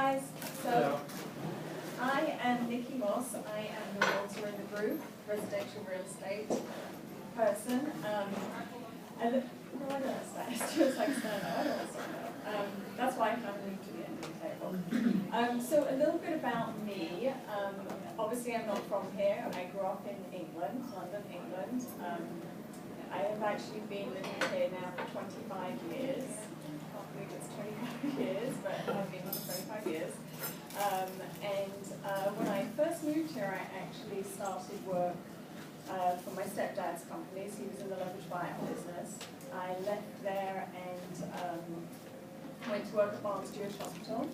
guys. So, I am Nikki Moss. I am the realtor in the group, residential real estate person. And no, I don't understand. It's just like stand up. I don't understand. That's why I kind of moved to the end of the table. So a little bit about me. Obviously, I'm not from here. I grew up in England, London, England. I have actually been living here now for 25 years. I can't believe it's 25 years, but I've been here for 25 years. When I first moved here, I actually started work for my stepdad's companies. He was in the leverage buyout business. I left there and went to work at Barnes Jewish Hospital,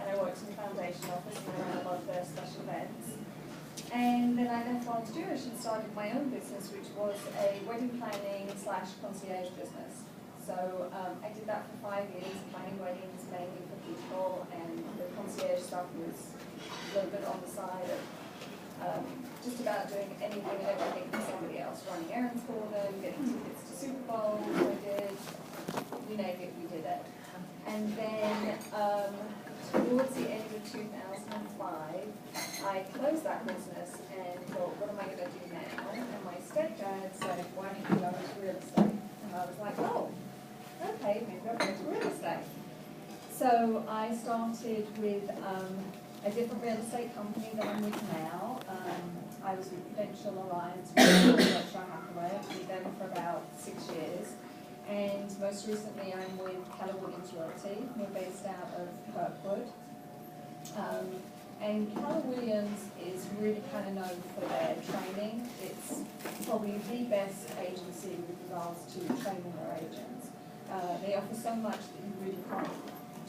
and I worked in the foundation office and I ran a lot of their special events. And then I left Barnes Jewish and started my own business, which was a wedding planning / concierge business. So I did that for 5 years, planning weddings mainly for people, and the concierge stuff was a little bit on the side of just about doing anything and everything for somebody else, running errands for them, getting tickets to Super Bowl, I did, you name it, we did it. And then towards the end of 2005, I closed that business and thought, what am I going to do now? And my stepdad said, why don't you go into real estate? And I was like, oh, okay, maybe I'll go into real estate. So I started with a different real estate company that I'm with now. I was with Prudential Alliance, with them for about 6 years. And most recently I'm with Keller Williams Realty. We're based out of Kirkwood. And Keller Williams is really kind of known for their training. It's probably the best agency with regards to training their agents. They offer so much that you really can't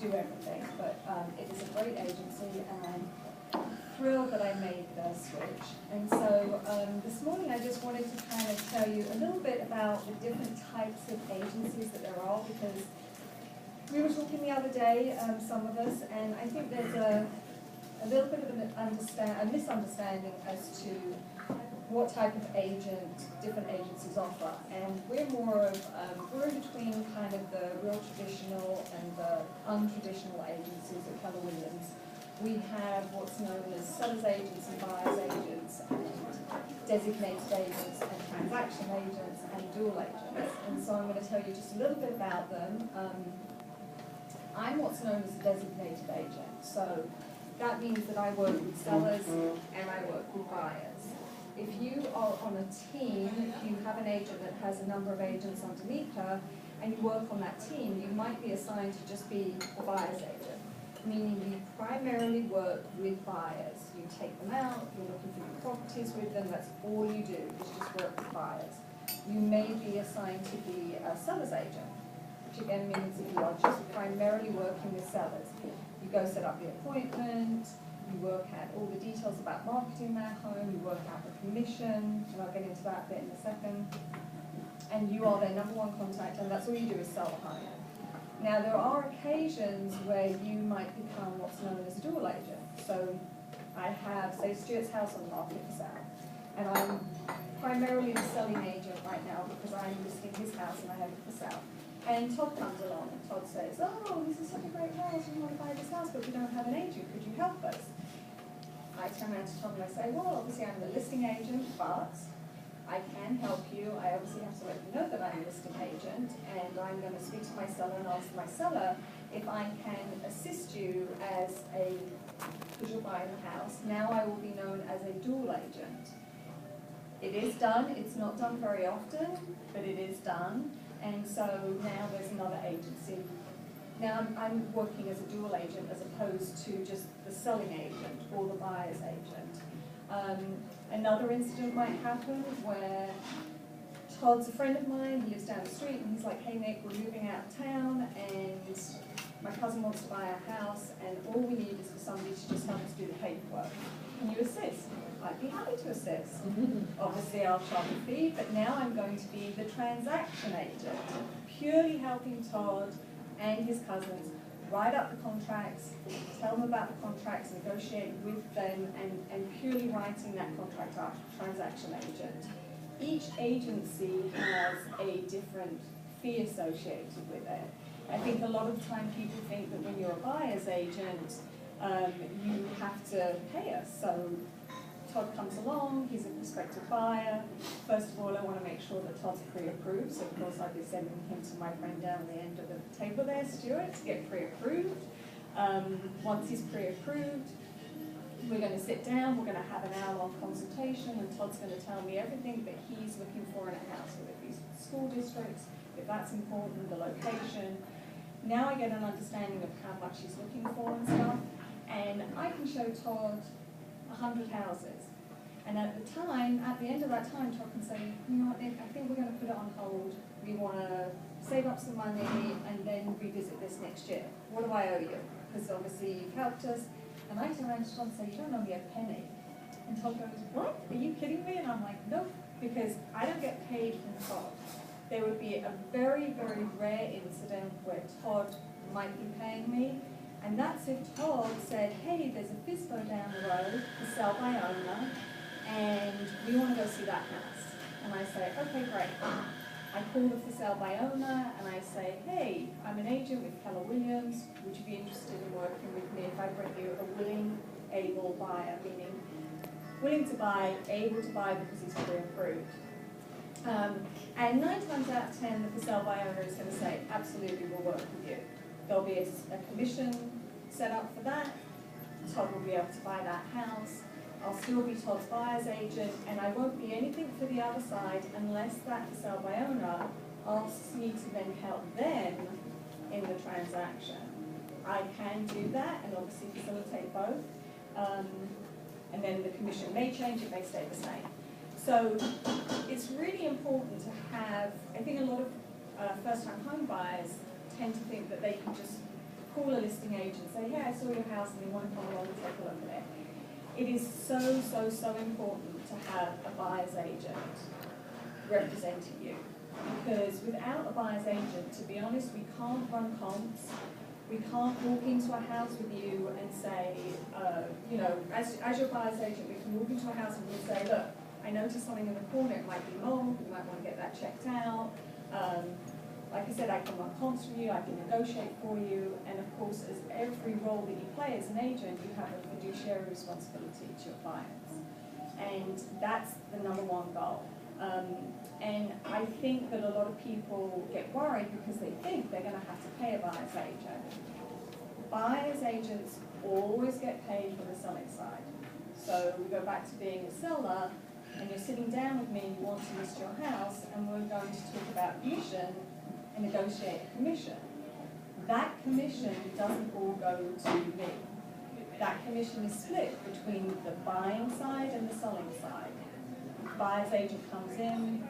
do everything, but it is a great agency, and I'm thrilled that I made the switch. And so this morning I just wanted to kind of tell you a little bit about the different types of agencies that there are, because we were talking the other day, some of us, and I think there's a little bit of a misunderstanding as to what type of agent different agencies offer. And we're more of, we're in between kind of the real traditional and the untraditional agencies at Keller Williams. We have what's known as sellers agents and buyers agents, and designated agents and transaction agents and dual agents. And so I'm going to tell you just a little bit about them. I'm what's known as a designated agent. So that means that I work with sellers and I work with buyers. If you are on a team, if you have an agent that has a number of agents underneath her, and you work on that team, you might be assigned to just be a buyer's agent, meaning you primarily work with buyers. You take them out, you're looking for new properties with them, that's all you do, is just work with buyers. You may be assigned to be a seller's agent, which again means that you are just primarily working with sellers. You go set up the appointment, you work out all the details about marketing that home, you work out the commission, and I'll get into that a bit in a second. And you are their #1 contact, and that's all you do is sell the home. Now there are occasions where you might become what's known as a dual agent. So I have, say, Stuart's house on the market for sale, and I'm primarily the selling agent right now because I'm listing his house and I have it for sale. And Todd comes along and Todd says, oh, this is such a great house, we want to buy this house, but we don't have an agent, could you help us? I turn around to Todd and I say, well, obviously I'm the listing agent, but I can help you. I obviously have to let you know that I'm a listing agent, and I'm going to speak to my seller and ask my seller if I can assist you as because you're buying the house. Now I will be known as a dual agent. It is done, it's not done very often, but it is done. And so now there's another agency. Now I'm working as a dual agent as opposed to just the selling agent or the buyer's agent. Another incident might happen where Todd's a friend of mine, he lives down the street, and he's like, hey Nick, we're moving out of town and my cousin wants to buy a house and all we need is for somebody to just help us do the paperwork. Can you assist? I'd be happy to assist. Obviously I'll charge a fee, but now I'm going to be the transaction agent, purely helping Todd and his cousins write up the contracts, tell them about the contracts, negotiate with them, and purely writing that contract up, transaction agent. Each agency has a different fee associated with it. I think a lot of the time people think that when you're a buyer's agent, you have to pay us. So Todd comes along, he's a prospective buyer. First of all, I want to make sure that Todd's pre-approved, so of course I'd be sending him to my friend down the end of the table there, Stuart, to get pre-approved. Once he's pre-approved, we're going to sit down, we're going to have an hour-long consultation, and Todd's going to tell me everything that he's looking for in a house, whether it be school districts, if that's important, the location. Now I get an understanding of how much he's looking for and stuff, and I can show Todd 100 houses. And at the end of that time, Todd can say, you know what, Nick, I think we're going to put it on hold. We want to save up some money and then revisit this next year. What do I owe you? Because obviously you've helped us. And I turn around to Todd and say, you don't owe me a penny. And Todd goes, what? Are you kidding me? And I'm like, nope, because I don't get paid from Todd. There would be a very, very rare incident where Todd might be paying me. And that's if Todd said, hey, there's a FISBO down the road for sale by owner, and we want to go see that house. And I say, okay, great. I call the for sale by owner, and I say, hey, I'm an agent with Keller Williams. Would you be interested in working with me if I bring you a willing, able buyer, meaning willing to buy, able to buy because he's pre-approved? And 9 times out of 10, the for sale by owner is going to say, absolutely, we'll work with you. There'll be a commission set up for that. Todd will be able to buy that house. I'll still be Todd's buyer's agent, and I won't be anything for the other side unless that for sale by owner asks me to then help them in the transaction. I can do that and obviously facilitate both. And then the commission may change, it may stay the same. So it's really important to have, I think a lot of first-time home buyers tend to think that they can just call a listing agent and say, yeah, I saw your house and they want to come along and take a look at it. It is so, so, so important to have a buyer's agent representing you. Because without a buyer's agent, to be honest, we can't run comps. We can't walk into a house with you and say, you know, as your buyer's agent, we can walk into a house and we'll say, look, I noticed something in the corner, it might be mold, we might want to get that checked out. Like I said, I can run comps for you, I can negotiate for you, and of course, as every role that you play as an agent, you have a fiduciary responsibility to your clients. And that's the #1 goal. And I think that a lot of people get worried because they think they're going to have to pay a buyer's agent. Buyer's agents always get paid for the selling side. So we go back to being a seller, and you're sitting down with me and you want to list your house, and we're going to talk about commission and negotiate a commission. That commission doesn't all go to me. That commission is split between the buying side and the selling side. Buyer's agent comes in,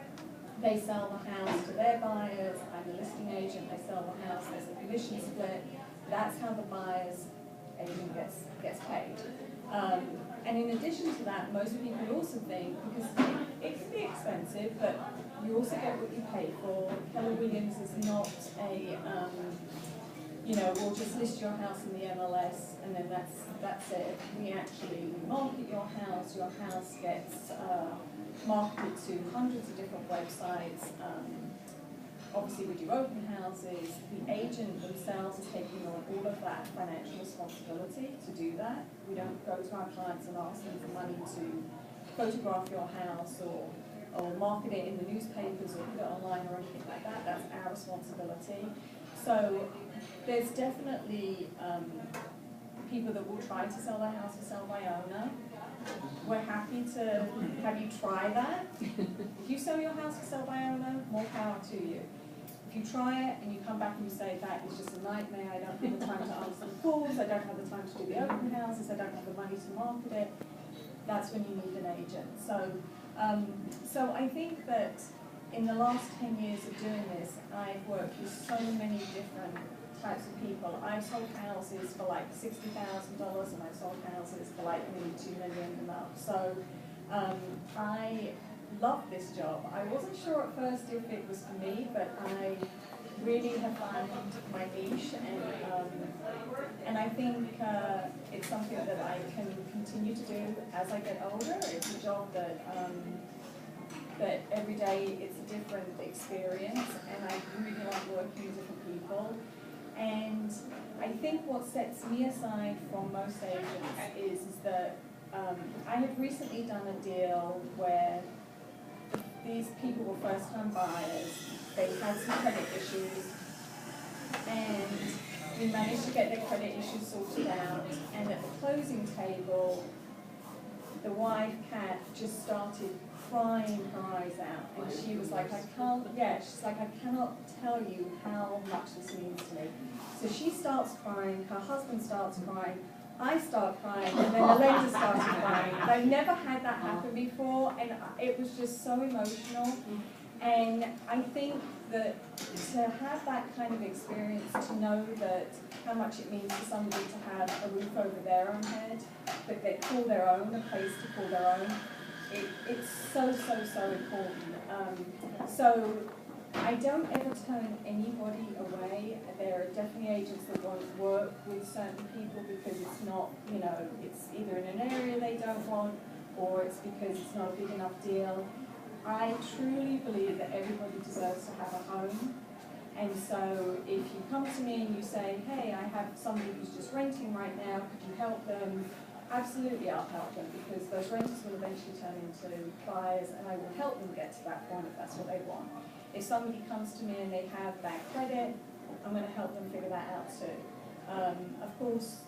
they sell the house to their buyers, I'm the listing agent, they sell the house, there's a commission split. That's how the buyer's agent gets paid. And in addition to that, most people also think, because it can be expensive, but you also get what you pay for. Keller Williams is not a, you know, we'll just list your house in the MLS and then that's it. We actually market your house gets marketed to hundreds of different websites. Obviously we do open houses. The agent themselves is taking on all of that financial responsibility to do that. We don't go to our clients and ask them for money to photograph your house or market it in the newspapers or put it online or anything like that. That's our responsibility. So there's definitely people that will try to sell their house or sell by owner. We're happy to have you try that. If you sell your house for sell by owner, more power to you. If you try it and you come back and you say that is just a nightmare, I don't have the time to answer the calls, I don't have the time to do the open houses, I don't have the money to market it, that's when you need an agent. So I think that in the last 10 years of doing this, I've worked with so many different types of people. I've sold houses for like $60,000 and I've sold houses for like maybe $2 million and up. So I love this job. I wasn't sure at first if it was for me, but I really have found my niche, and I think it's something that I can continue to do as I get older. It's a job that that every day it's a different experience, and I really like working with different people. And I think what sets me aside from most agents is that I had recently done a deal where these people were first-time buyers. They had some credit issues, and we managed to get their credit issues sorted out. And at the closing table, the wife, Kat, just started crying her eyes out, and she was like, she's like, I cannot tell you how much this means to me. So she starts crying, her husband starts crying, I start crying, and then the lender started crying. And I've never had that happen before, and it was just so emotional. And I think that to have that kind of experience, to know that how much it means for somebody to have a roof over their own head, that they call their own, a place to call their own, it's so, so, so important. So I don't ever turn anybody away. There are definitely agents that won't work with certain people because it's not, it's either in an area they don't want, or it's because it's not a big enough deal. I truly believe that everybody deserves to have a home. And so if you come to me and you say, hey, I have somebody who's just renting right now, could you help them? Absolutely, I'll help them, because those renters will eventually turn into buyers, and I will help them get to that point if that's what they want. If somebody comes to me and they have bad credit, I'm going to help them figure that out too. Of course,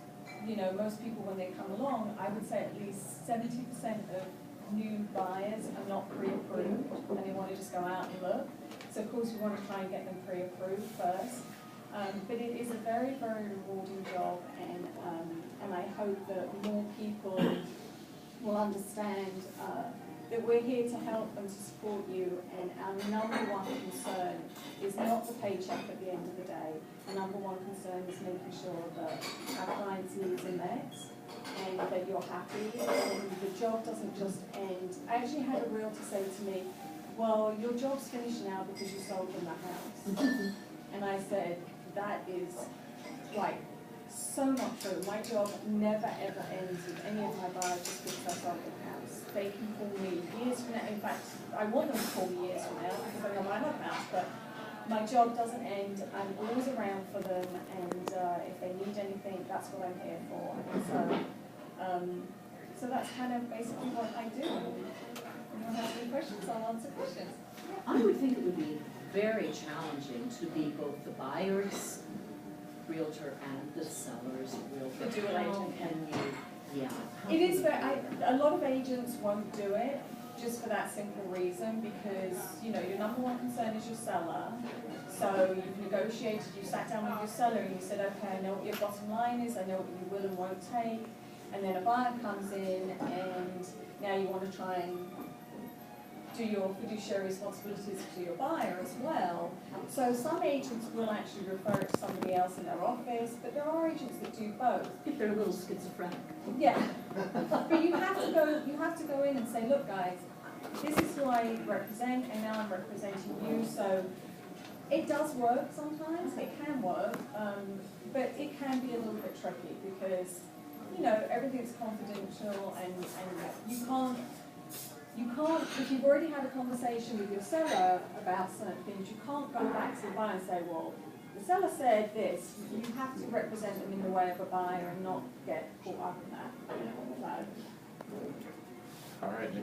most people when they come along, I would say at least 70% of new buyers are not pre-approved, and they want to just go out and look. So of course we want to try and get them pre-approved first. But it is a very, very rewarding job, and I hope that more people will understand that we're here to help and to support you, and our number one concern is not the paycheck at the end of the day. The number one concern is making sure that our clients' needs are met and that you're happy, and the job doesn't just end. I actually had a realtor say to me, well, your job's finished now because you sold them the house. And I said, that is like so not true. My job never ever ends with any of my buyers just because I sold the house. They can call me years from now. In fact, I want them to call me years from now because I know my other house, but my job doesn't end. I'm always around for them, and if they need anything, that's what I'm here for. And so that's kind of basically what I do. If anyone has any questions, I'll answer questions. I would think it would be very challenging to be both the buyer's realtor and the seller's realtor. The dual agent. Can you, It is, but a lot of agents won't do it just for that simple reason, because your number one concern is your seller. So you've negotiated, you sat down with your seller and you said, okay, I know what your bottom line is, I know what you will and won't take, and then a buyer comes in and now you want to try and do your fiduciary responsibilities to your buyer as well. So some agents will actually refer it to somebody else in their office, but there are agents that do both. if they're a little schizophrenic. Yeah, but you have to go in and say, look guys, this is who I represent, and now I'm representing you. So it does work sometimes, it can work, but it can be a little bit tricky because everything's confidential, and you can't, if you've already had a conversation with your seller about certain things, you can't go back to the buyer and say, well, the seller said this. You have to represent them in the way of a buyer and not get caught up in that. All right.